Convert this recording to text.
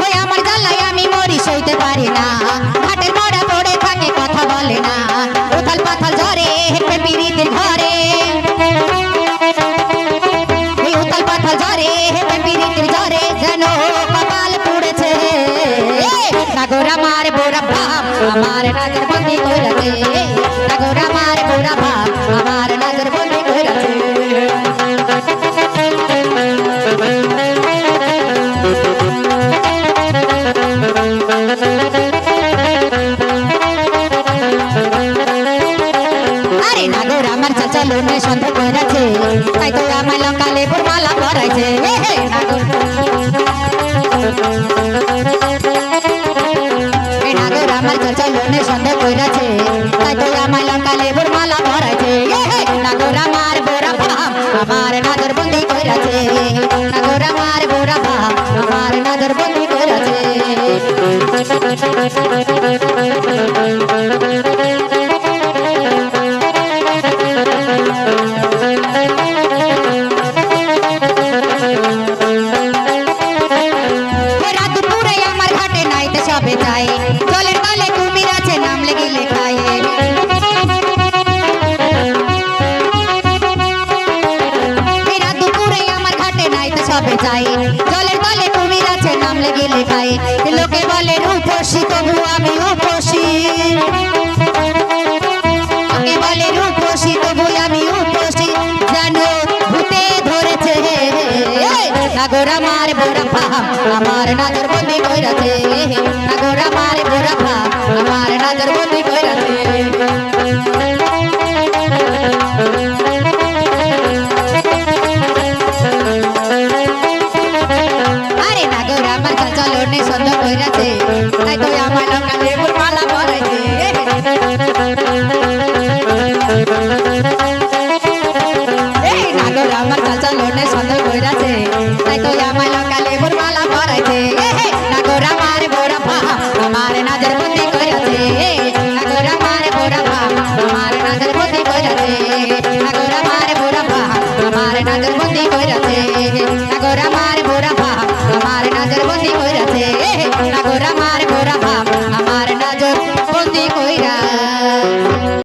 ওই আমার জ্বালায় আমি মরি সইতে পারি না, ঘাটের মোড়া পড়ে থাকে কথা বলে না, উথাল পাথাল ঝরে হেঁটে পিরিতের ঘরে, এই উথাল পাথাল ঝরে হেঁটে পিরিতের ঝরে যেন কপাল পুড়েছে। সাগর আমার বুড়া বাপ আমার নজর বন্দি করেছে, সাগর আমার বুড়া বাপ আমার নজর বন্দি করেছে। আরে নাগর আমার চাচা লোনে সন্দেহ করেছে, তাই তো আমার লঙ্কা লেবুর মালা পরাইছে। নাগর আমার চাচা লোনে সন্দেহ করেছে, তাই তো আমার লঙ্কা লেবুর মালা পরাইছে। নাগর আমার বুড়া বাপ আমার নজর বন্দি করেছে, নাগর আমার বুড়া বাপ আমার নজর বন্দি করেছে। সবে যায় জলের তলে কুমির আছে নামলে গিলে খায়, রাত দুপুরে আমার ঘাটে নাই তো সবে যায় জলের তলে কুমির আছে নামলে গিলে খায়। লোকে বলে রূপসী তবু আমি উপসী, লোকে বলে রূপসী তবু আমি উপসী, জানো ভূতে ধরেছে। নাগর আমার বুড়া বাপ আমার নজর বন্দি করেছে, নাগর আমার বুড়া বাপ আমার নজর বন্দি করেছে। আরে নাগর আমার চাচা লোনে সন্দেহ করেছে, তাই তো আমার লঙ্কা লেবুর মালা পরাইছে।